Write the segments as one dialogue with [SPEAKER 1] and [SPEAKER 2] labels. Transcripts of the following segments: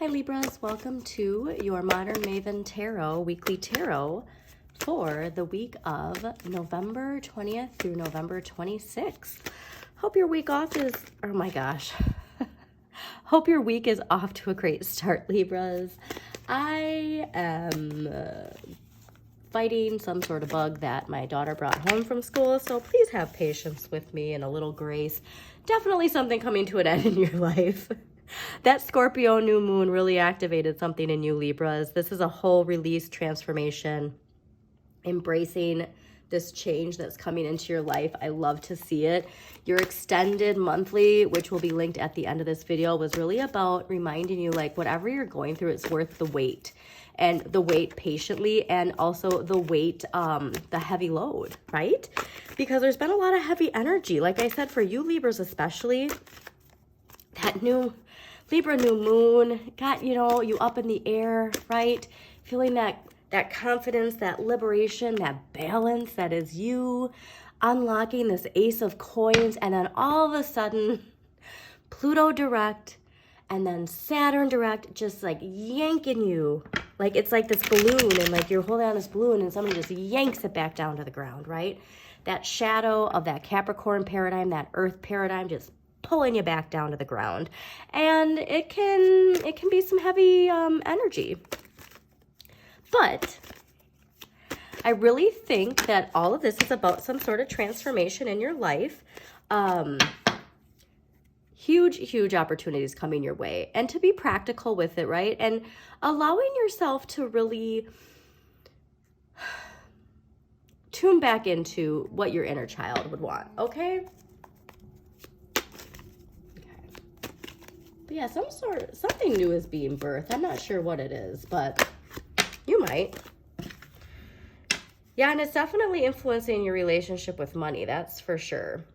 [SPEAKER 1] Hi Libras, welcome to your Modern Maven Tarot Weekly Tarot for the week of November 20th through November 26th. Hope your week off is, oh my gosh. Hope your week is off to a great start, Libras. I am fighting some sort of bug that my daughter brought home from school, so please have patience with me and a little grace. Definitely something coming to an end in your life. That Scorpio new moon really activated something in you, Libras. This is a whole release transformation, embracing this change that's coming into your life. I love to see it. Your extended monthly, which will be linked at the end of this video, was really about reminding you, like, whatever you're going through, it's worth the wait. And the wait patiently, and also the weight, the heavy load, right? Because there's been a lot of heavy energy. Like I said, for you Libras especially, that new Libra new moon got, you up in the air, right? Feeling that confidence, that liberation, that balance that is you, unlocking this Ace of Coins, and then all of a sudden, Pluto direct, and then Saturn direct, just like yanking you. Like it's like this balloon, and like you're holding on this balloon, and somebody just yanks it back down to the ground, right? That shadow of that Capricorn paradigm, that Earth paradigm, just pulling you back down to the ground. And it can be some heavy energy. But I really think that all of this is about some sort of transformation in your life. Huge opportunities coming your way. And to be practical with it, right? And allowing yourself to really tune back into what your inner child would want, okay? But yeah, something new is being birthed. I'm not sure what it is, but you might. Yeah, and it's definitely influencing your relationship with money. That's for sure.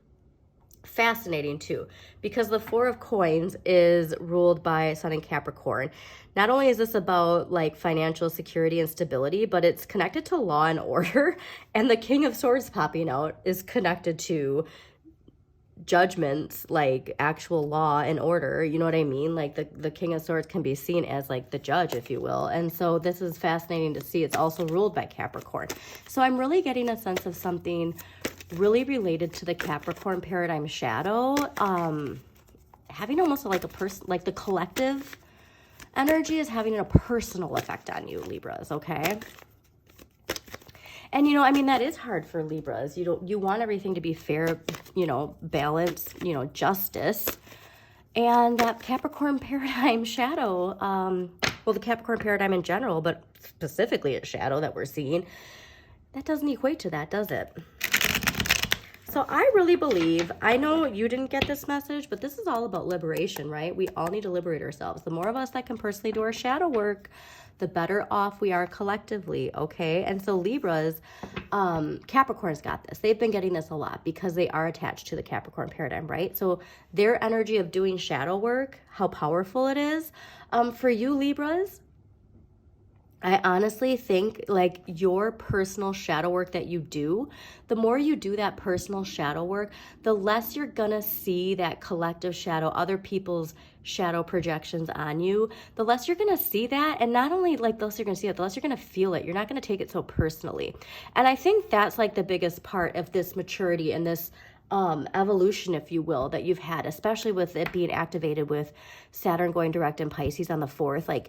[SPEAKER 1] Fascinating too, because the Four of Coins is ruled by Sun in Capricorn. Not only is this about like financial security and stability, but it's connected to law and order. And the King of Swords popping out is connected to judgments, like actual law and order, you know what I mean? Like the King of Swords can be seen as like the judge, if you will. And so this is fascinating to see. It's also ruled by Capricorn. So I'm really getting a sense of something really related to the Capricorn paradigm shadow, having almost like a person, like the collective energy is having a personal effect on you, Libras, okay? And, I mean, that is hard for Libras. You want everything to be fair, balanced, justice. And that Capricorn paradigm shadow, well, the Capricorn paradigm in general, but specifically a shadow that we're seeing, that doesn't equate to that, does it? So I really believe, I know you didn't get this message, but this is all about liberation, right? We all need to liberate ourselves. The more of us that can personally do our shadow work, the better off we are collectively, okay? And so Libras, Capricorn's got this. They've been getting this a lot because they are attached to the Capricorn paradigm, right? So their energy of doing shadow work, how powerful it is. For you Libras, I honestly think like your personal shadow work that you do, the more you do that personal shadow work, the less you're gonna see that collective shadow, other people's shadow projections on you, the less you're gonna see that. And not only like the less you're gonna see it, the less you're gonna feel it. You're not gonna take it so personally. And I think that's like the biggest part of this maturity and this evolution, if you will, that you've had, especially with it being activated with Saturn going direct in Pisces on the 4th. Like,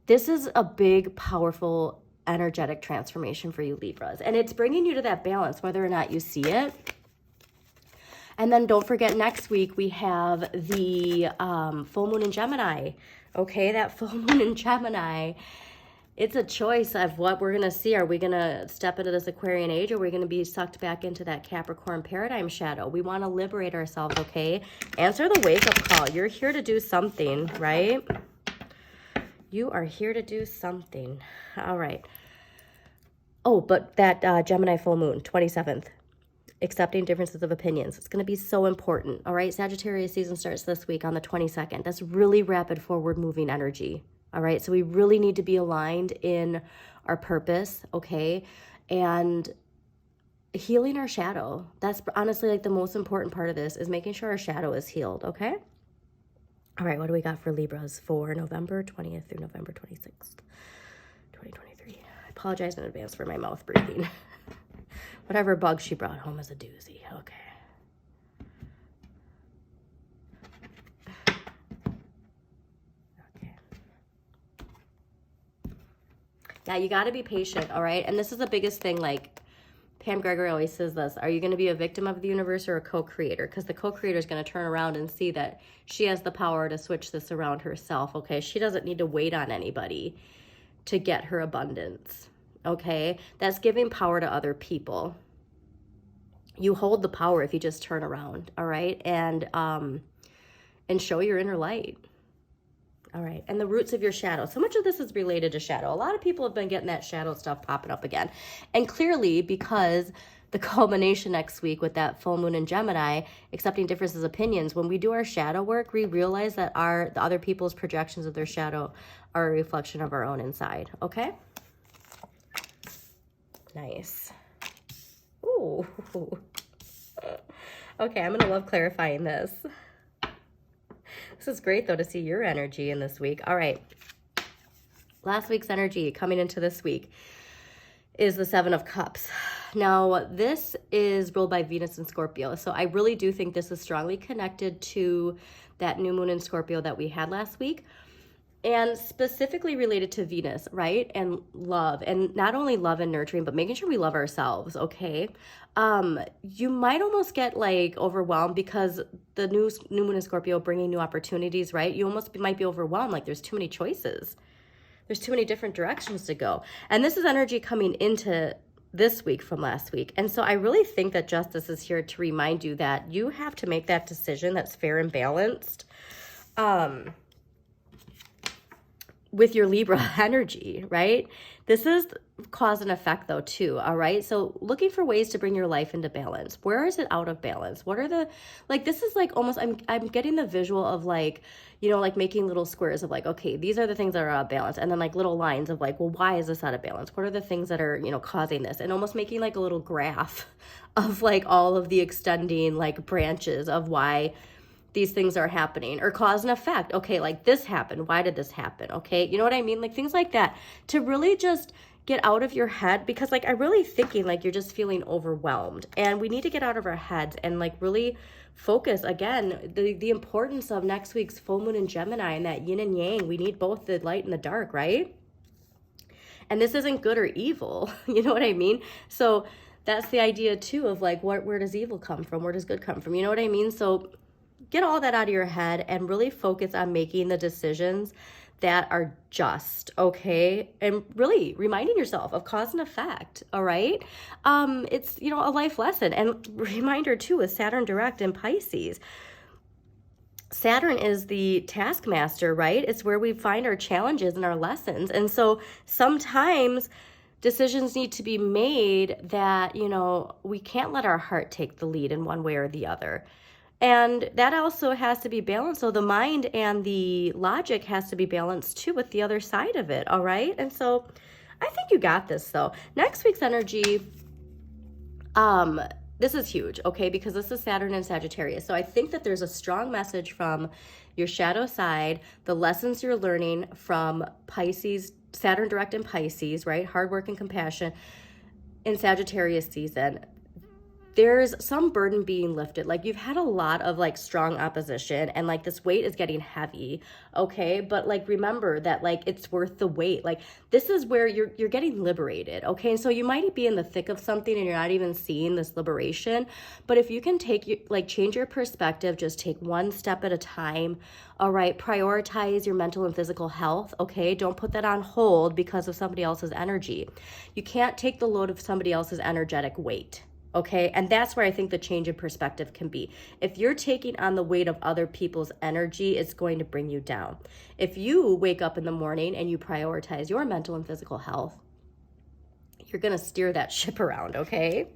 [SPEAKER 1] this is a big, powerful, energetic transformation for you Libras. And it's bringing you to that balance, whether or not you see it. And then don't forget, next week we have the full moon in Gemini. Okay, that full moon in Gemini, it's a choice of what we're going to see. Are we going to step into this Aquarian age, or are we going to be sucked back into that Capricorn paradigm shadow? We want to liberate ourselves, okay? Answer the wake-up call. You're here to do something, right? You are here to do something. All right. Oh, but that Gemini full moon, 27th. Accepting differences of opinions. It's going to be so important. All right. Sagittarius season starts this week on the 22nd. That's really rapid forward moving energy. All right. So we really need to be aligned in our purpose. Okay. And healing our shadow. That's honestly like the most important part of this, is making sure our shadow is healed. Okay. All right, what do we got for Libras for November 20th through November 26th, 2023? I apologize in advance for my mouth breathing. Whatever bug she brought home is a doozy. Okay. Yeah, you got to be patient, all right? And this is the biggest thing, like Pam Gregory always says this, are you going to be a victim of the universe or a co-creator? Because the co-creator is going to turn around and see that she has the power to switch this around herself, okay? She doesn't need to wait on anybody to get her abundance, okay? That's giving power to other people. You hold the power if you just turn around, all right? And show your inner light. All right, and the roots of your shadow. So much of this is related to shadow. A lot of people have been getting that shadow stuff popping up again. And clearly, because the culmination next week with that full moon in Gemini, accepting differences of opinions, when we do our shadow work, we realize that the other people's projections of their shadow are a reflection of our own inside, okay? Nice. Ooh. Okay, I'm gonna love clarifying this. This is great, though, to see your energy in this week. All right. Last week's energy coming into this week is the Seven of Cups. Now, this is ruled by Venus and Scorpio. So I really do think this is strongly connected to that new moon in Scorpio that we had last week. And specifically related to Venus, right? And love. And not only love and nurturing, but making sure we love ourselves, okay? You might almost get like overwhelmed because the new moon in Scorpio bringing new opportunities, right? You almost might be overwhelmed, like there's too many choices. There's too many different directions to go. And this is energy coming into this week from last week. And so I really think that justice is here to remind you that you have to make that decision that's fair and balanced. With your Libra energy, right? This is cause and effect though too, all right? So looking for ways to bring your life into balance. Where is it out of balance? What are the, like, this is like almost, I'm getting the visual of like, you know, like making little squares of like, okay, these are the things that are out of balance. And then like little lines of like, well, why is this out of balance? What are the things that are, you know, causing this? And almost making like a little graph of like all of the extending like branches of why these things are happening, or cause and effect. Okay, like this happened. Why did this happen? Okay, you know what I mean? Like things like that, to really just get out of your head, because like I'm really thinking like you're just feeling overwhelmed, and we need to get out of our heads and like really focus again, the importance of next week's full moon in Gemini and that yin and yang. We need both the light and the dark, right? And this isn't good or evil. You know what I mean? So that's the idea too of like, where does evil come from? Where does good come from? You know what I mean? So get all that out of your head and really focus on making the decisions that are just, okay? And really reminding yourself of cause and effect, all right? It's, you know, a life lesson. And reminder too, with Saturn direct in Pisces. Saturn is the taskmaster, right? It's where we find our challenges and our lessons. And so sometimes decisions need to be made that, you know, we can't let our heart take the lead in one way or the other. And that also has to be balanced. So the mind and the logic has to be balanced too with the other side of it, all right? And so I think you got this though. Next week's energy, this is huge, okay? Because this is Saturn and Sagittarius. So I think that there's a strong message from your shadow side, the lessons you're learning from Pisces, Saturn direct in Pisces, right? Hard work and compassion in Sagittarius season. There's some burden being lifted. Like you've had a lot of like strong opposition and like this weight is getting heavy, okay? But like remember that like it's worth the wait. Like this is where you're getting liberated, okay? And so you might be in the thick of something and you're not even seeing this liberation. But if you can change your perspective, just take one step at a time, all right? Prioritize your mental and physical health, okay? Don't put that on hold because of somebody else's energy. You can't take the load of somebody else's energetic weight. Okay, and that's where I think the change in perspective can be. If you're taking on the weight of other people's energy, it's going to bring you down. If you wake up in the morning and you prioritize your mental and physical health, you're going to steer that ship around, okay?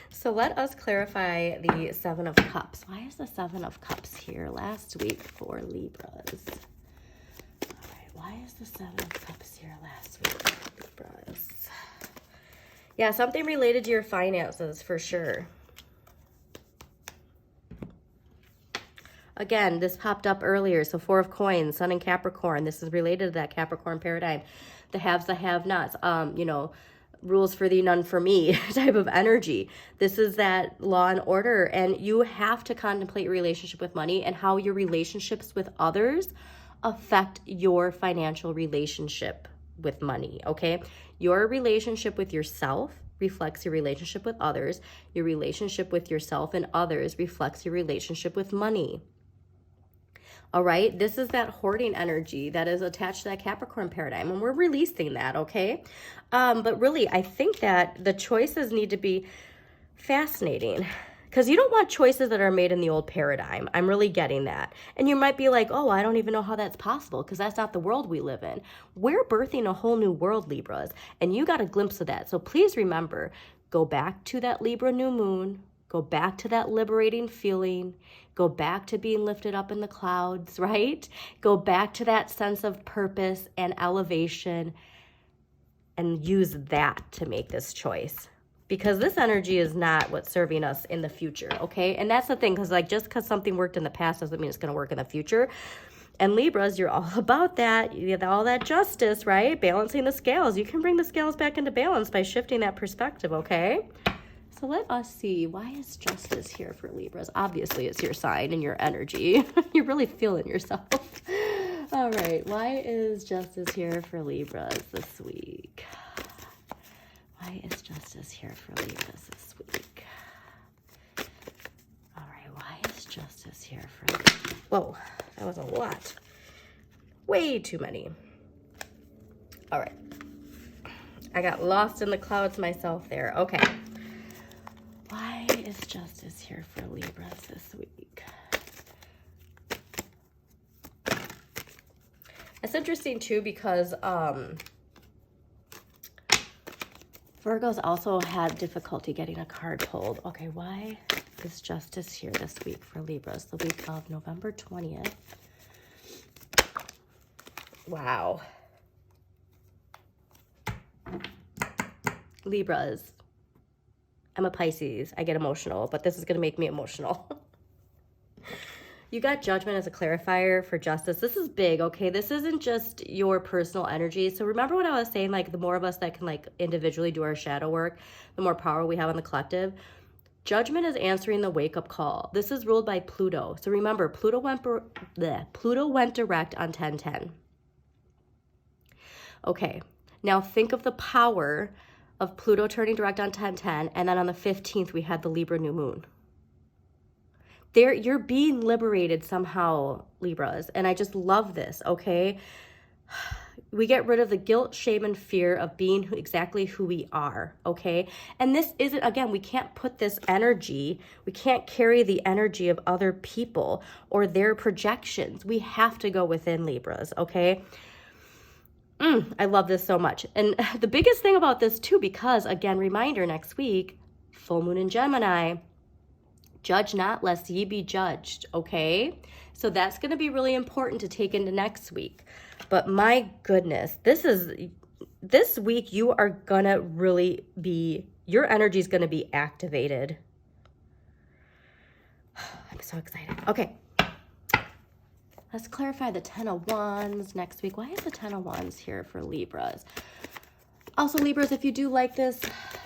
[SPEAKER 1] So let us clarify the Seven of Cups. Why is the Seven of Cups here last week for Libras? All right, why is the Seven of Cups here last week for Libras? Yeah, something related to your finances for sure. Again, this popped up earlier. So 4 of Coins, Sun and Capricorn. This is related to that Capricorn paradigm. The haves, the have-nots. You know, rules for thee, none for me type of energy. This is that law and order. And you have to contemplate your relationship with money and how your relationships with others affect your financial relationship with money, okay? Your relationship with yourself reflects your relationship with others. Your relationship with yourself and others reflects your relationship with money. All right, this is that hoarding energy that is attached to that Capricorn paradigm, and we're releasing that, okay? But really, I think that the choices need to be fascinating, because you don't want choices that are made in the old paradigm. I'm really getting that. And you might be like, oh, I don't even know how that's possible, because that's not the world we live in. We're birthing a whole new world, Libras, and you got a glimpse of that. So please remember, go back to that Libra new moon, go back to that liberating feeling, go back to being lifted up in the clouds, right? Go back to that sense of purpose and elevation and use that to make this choice. Because this energy is not what's serving us in the future, okay? And that's the thing, because like just because something worked in the past doesn't mean it's going to work in the future. And Libras, you're all about that. You get all that justice, right? Balancing the scales. You can bring the scales back into balance by shifting that perspective, okay? So let us see, why is justice here for Libras? Obviously, it's your sign and your energy. You're really feeling yourself. All right, why is justice here for Libras this week? Why is justice here for Libras this week? All right, why is justice here for Libras? Whoa, that was a lot. Way too many. All right. I got lost in the clouds myself there. Okay. Why is justice here for Libras this week? It's interesting too because Virgos also had difficulty getting a card pulled. Okay, why is justice here this week for Libras? The week of November 20th. Wow. Libras. I'm a Pisces. I get emotional, but this is going to make me emotional. You got Judgment as a clarifier for justice. This is big, okay? This isn't just your personal energy. So remember what I was saying, like the more of us that can like individually do our shadow work, the more power we have on the collective. Judgment is answering the wake-up call. This is ruled by Pluto. So remember, Pluto went direct on 10/10. Okay, now think of the power of Pluto turning direct on 10/10, and then on the 15th, we had the Libra new moon. There, you're being liberated somehow, Libras, and I just love this, okay? We get rid of the guilt, shame, and fear of being exactly who we are, okay? And this isn't, again, we can't put this energy, we can't carry the energy of other people or their projections. We have to go within, Libras, okay? I love this so much. And the biggest thing about this too, because again, reminder next week, full moon in Gemini, judge not lest ye be judged, okay? So that's going to be really important to take into next week. But my goodness, this week you are going to really be, your energy is going to be activated. I'm so excited. Okay. Let's clarify the 10 of Wands next week. Why is the 10 of Wands here for Libras? Also, Libras, if you do like this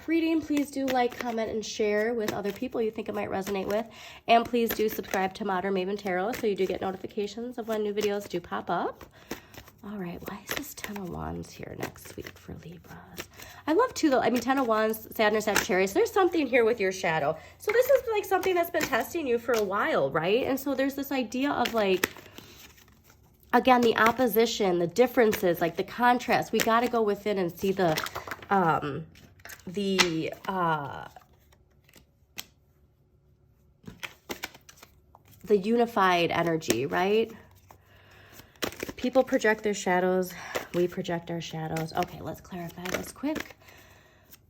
[SPEAKER 1] reading, please do like, comment, and share with other people you think it might resonate with. And please do subscribe to Modern Maven Tarot so you do get notifications of when new videos do pop up. All right, why is this 10 of Wands here next week for Libras? I love too, though. I mean, 10 of Wands, Saturn, Sagittarius. There's something here with your shadow. So this is like something that's been testing you for a while, right? And so there's this idea of like, again, the opposition, the differences, like the contrast. We got to go within and see the unified energy, right? People project their shadows. We project our shadows. Okay, let's clarify this quick.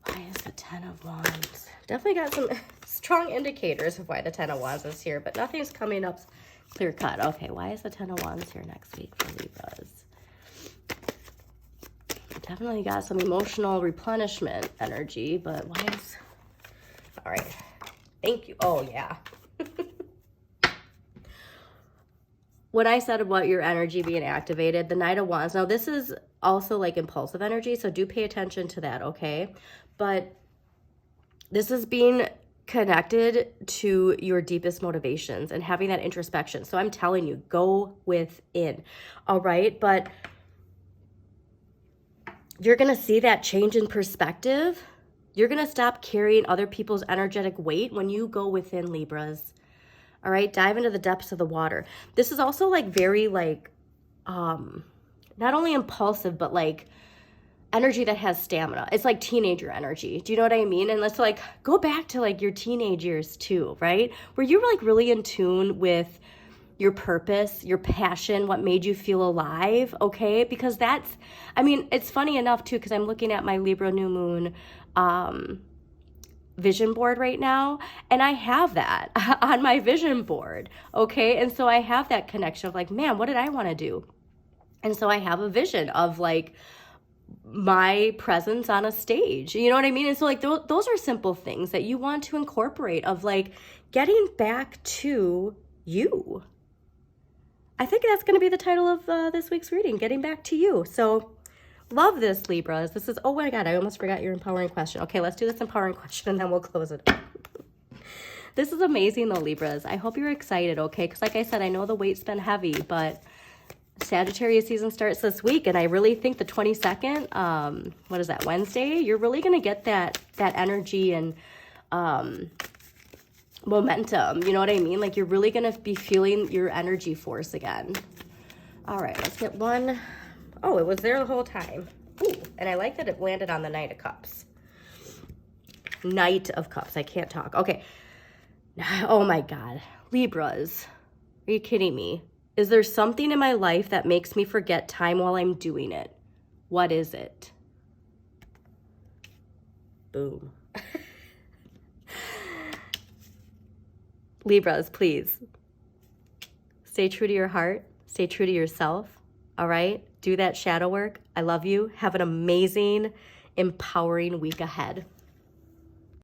[SPEAKER 1] Why is the 10 of Wands? Definitely got some strong indicators of why the 10 of Wands is here, but nothing's coming up clear cut. Okay, why is the 10 of Wands here next week for Libras? Definitely got some emotional replenishment energy, but why is... All right. Thank you. Oh, yeah. when I said about your energy being activated, the Knight of Wands, now this is also like impulsive energy, so do pay attention to that, okay? But this is being connected to your deepest motivations and having that introspection. So I'm telling you, go within, all right? But you're going to see that change in perspective. You're going to stop carrying other people's energetic weight when you go within, Libras. All right, dive into the depths of the water. This is also like very like, not only impulsive, but like energy that has stamina. It's like teenager energy. Do you know what I mean? And let's like go back to like your teenage years too, right? Where you were like really in tune with your purpose, your passion, what made you feel alive, okay? Because that's, I mean, it's funny enough too, because I'm looking at my Libra new moon, vision board right now, and I have that on my vision board, okay? And so I have that connection of like, man, what did I want to do? And so I have a vision of like my presence on a stage, you know what I mean? And so like those are simple things that you want to incorporate, of like getting back to you. I think that's going to be the title of this week's reading, Getting Back to You. So love this, Libras. This is, oh my God, I almost forgot your empowering question. Okay, let's do this empowering question and then we'll close it up. This is amazing though, Libras. I hope you're excited, okay? Because like I said, I know the weight's been heavy, but Sagittarius season starts this week, and I really think the 22nd, what is that, Wednesday? You're really going to get that energy and momentum, you know what I mean? Like you're really going to be feeling your energy force again. All right, let's get one. Oh, it was there the whole time. Ooh, and I like that it landed on the Knight of Cups. Knight of Cups. I can't talk. Okay. Oh my God. Libras. Are you kidding me? Is there something in my life that makes me forget time while I'm doing it? What is it? Boom. Libras, please. Stay true to your heart. Stay true to yourself. All right? Do that shadow work. I love you. Have an amazing, empowering week ahead.